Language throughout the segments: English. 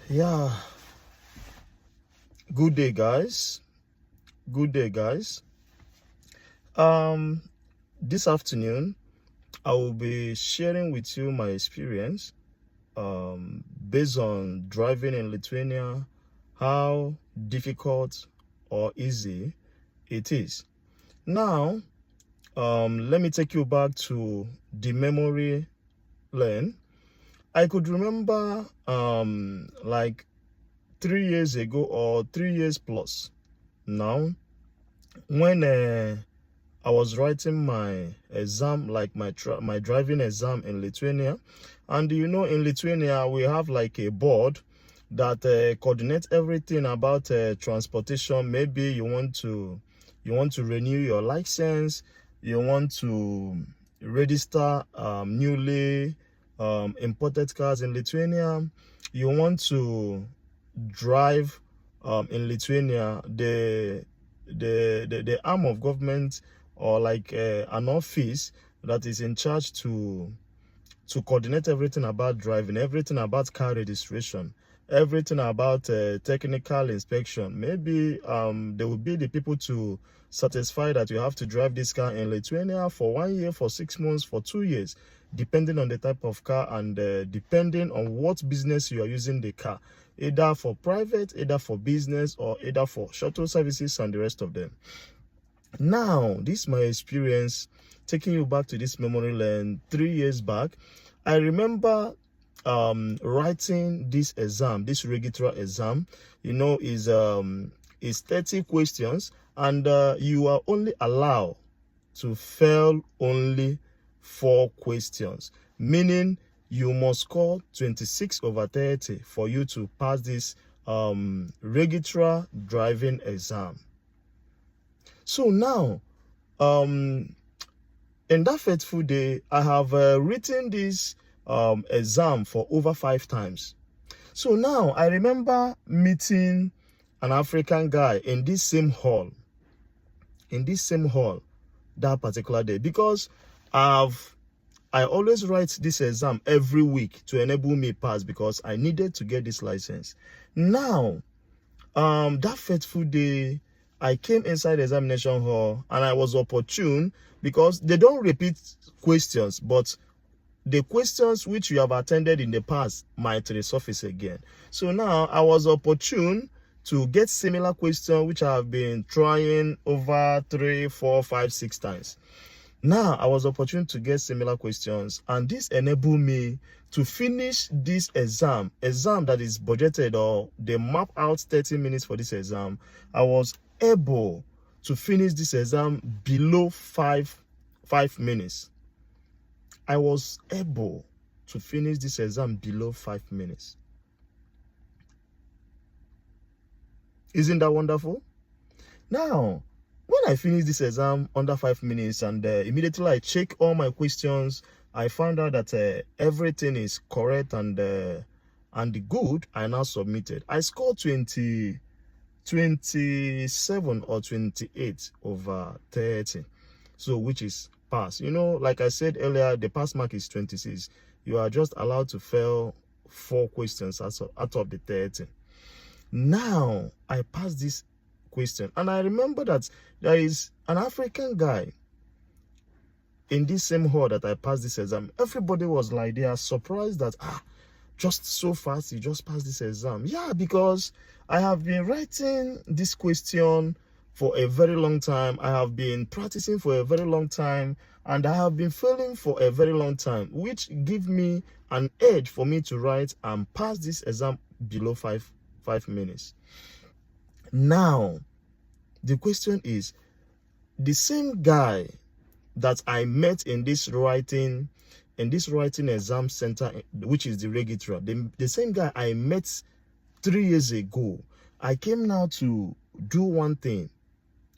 Yeah, good day, guys. Good day, guys. This afternoon I will be sharing with you my experience based on driving in Lithuania, how difficult or easy it is. Now, let me take you back to the memory lane. I could remember like 3 years ago or 3 years plus now, when I was writing my exam, like my driving exam in Lithuania. And you know, in Lithuania we have like a board that coordinates everything about transportation. Maybe you want to renew your license, you want to register newly imported cars in Lithuania, you want to drive in Lithuania. The arm of government, or like an office that is in charge to coordinate everything about driving, everything about car registration, everything about technical inspection. Maybe there will be the people to satisfy that you have to drive this car in Lithuania for 1 year, for 6 months, for 2 years, depending on the type of car and depending on what business you are using the car, either for private, either for business, or either for shuttle services and the rest of them. Now, this is my experience, taking you back to this memory lane 3 years back. I remember writing this exam, this regular exam. You know, is 30 questions, and you are only allowed to fail only 4 questions, meaning you must score 26/30 for you to pass this regular driving exam. So now, in that fateful day, I have written this exam for over 5 times. So now I remember meeting an African guy in this same hall, that particular day, because I always write this exam every week to enable me pass, because I needed to get this license. Now, that fateful day, I came inside the examination hall and I was opportune, because they don't repeat questions, but the questions which you have attended in the past might resurface again. So now I was opportune to get similar questions which I have been trying over 3, 4, 5, 6 times. Now I was opportune to get similar questions, and this enabled me to finish this exam that is budgeted, or they map out 30 minutes for this exam. I was able to finish this exam below 5 minutes. I was able to finish this exam below 5 minutes. Isn't that wonderful? Now, when I finished this exam under 5 minutes, and immediately I check all my questions, I found out that everything is correct and good. I now submitted. I scored 27 or 28/30, so which is pass. You know, like I said earlier, the pass mark is 26. You are just allowed to fail 4 questions out of the 30. Now I passed this question, and I remember that there is an African guy in this same hall that I passed this exam. Everybody was like, they are surprised that just so fast you just passed this exam. Yeah, because I have been writing this question for a very long time. I have been practicing for a very long time, and I have been failing for a very long time, which give me an edge for me to write and pass this exam below 5 minutes. Now, the question is, the same guy that I met in this writing exam center, which is the registrar, the same guy I met 3 years ago, I came now to do one thing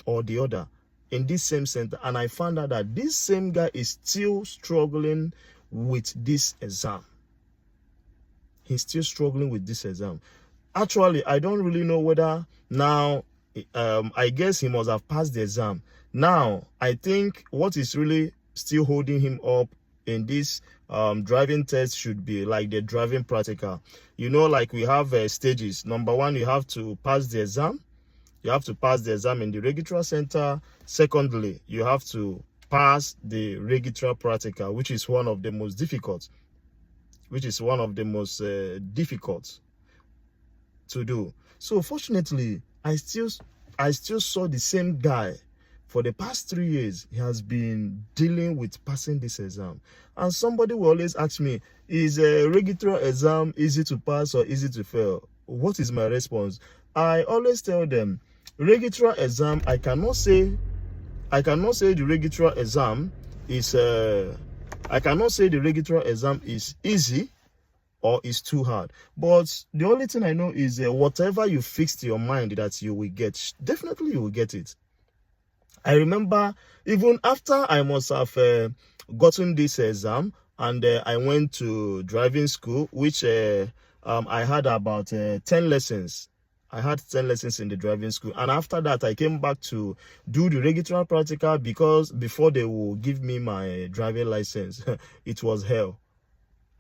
or the other in this same center, and I found out that this same guy is still struggling with this exam. He's still struggling with this exam. Actually, I don't really know whether now, I guess he must have passed the exam. Now, I think what is really still holding him up in this driving test should be like the driving practical. You know, like we have stages. Number one, you have to pass the exam. You have to pass the exam in the registrar center. Secondly, you have to pass the registrar practical, which is one of the most difficult. To do. So fortunately, I still saw the same guy. For the past 3 years, he has been dealing with passing this exam. And somebody will always ask me, is a registrar exam easy to pass or easy to fail? What is my response? I always tell them, registrar exam, I cannot say the registrar exam is easy or is too hard. But the only thing I know is whatever you fixed your mind that you will get, definitely you will get it. I remember even after I must have gotten this exam, and I went to driving school, which I had about 10 lessons. I had 10 lessons in the driving school. And after that, I came back to do the registrar practical, because before they will give me my driving license, it was hell.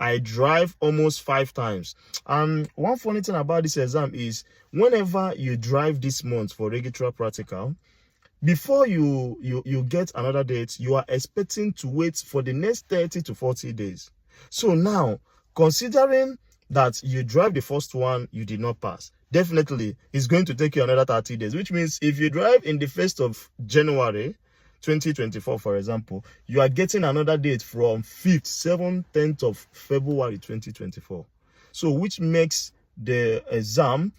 I drive almost 5 times. And one funny thing about this exam is, whenever you drive this month for registrar practical, before you get another date, you are expecting to wait for the next 30 to 40 days. So now, considering that you drive the first one, you did not pass, definitely it's going to take you another 30 days, which means if you drive in the 1st of January 2024, for example, you are getting another date from 5th, 7th, 10th of February 2024. So which makes the exam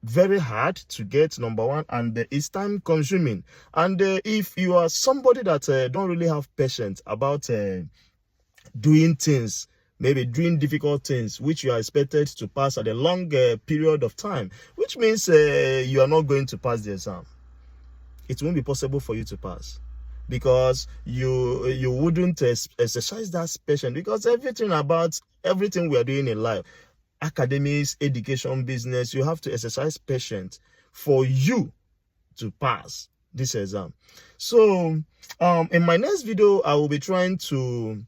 very hard to get, number one, and it's time consuming. And if you are somebody that don't really have patience about doing things, maybe doing difficult things which you are expected to pass at a long period of time, which means you are not going to pass the exam. It won't be possible for you to pass, because you wouldn't exercise that patience, because everything we are doing in life, academics, education, business, you have to exercise patience for you to pass this exam. So in my next video, I will be trying to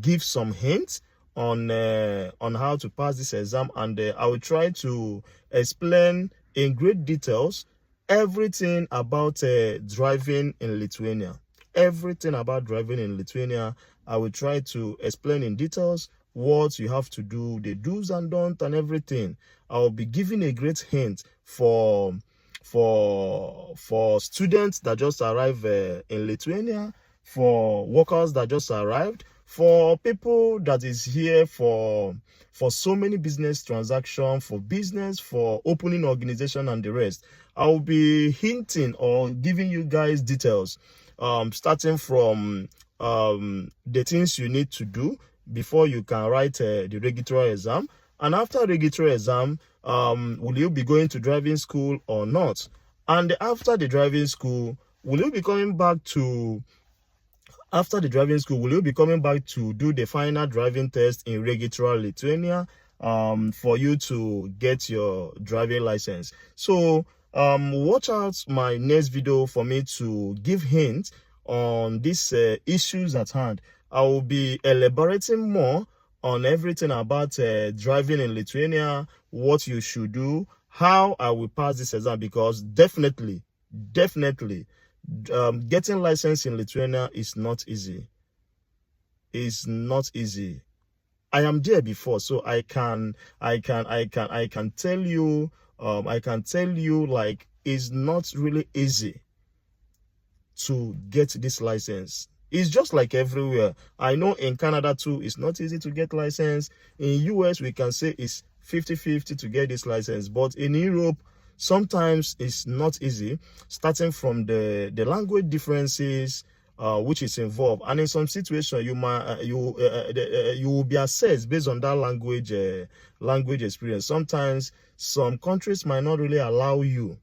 give some hints on how to pass this exam, and I will try to explain in great details everything about driving in Lithuania. Everything about driving in Lithuania, I will try to explain in details what you have to do, the do's and don'ts and everything. I'll be giving a great hint for students that just arrived in Lithuania, for workers that just arrived, for people that is here for so many business transactions, for business, for opening organization and the rest. I'll be hinting or giving you guys details, starting from the things you need to do before you can write the registrar exam, and after registrar exam, will you be going to driving school or not? And after the driving school, will you be coming back to do the final driving test in registrar Lithuania for you to get your driving license? So watch out my next video for me to give hints on these issues at hand. I will be elaborating more on everything about driving in Lithuania, what you should do, how I will pass this exam, because definitely getting license in Lithuania is not easy. It's not easy. I am there before, so I can tell you like it's not really easy to get this license. It's just like everywhere. I know in Canada too, it's not easy to get license. In US, we can say it's 50-50 to get this license. But in Europe, sometimes it's not easy, starting from the language differences which is involved. And in some situations, you will be assessed based on that language experience. Sometimes some countries might not really allow you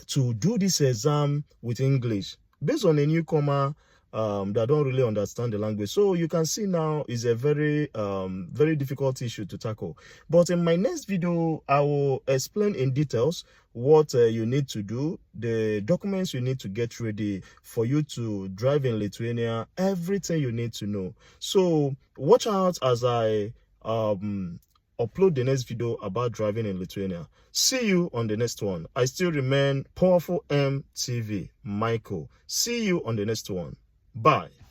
to do this exam with English. Based on a newcomer, that don't really understand the language. So you can see now is a very very difficult issue to tackle. But in my next video, I will explain in details what you need to do, the documents you need to get ready for you to drive in Lithuania, everything you need to know. So watch out as I upload the next video about driving in Lithuania. See you on the next one. I still remain Powerful-MTV Michael. See you on the next one. Bye.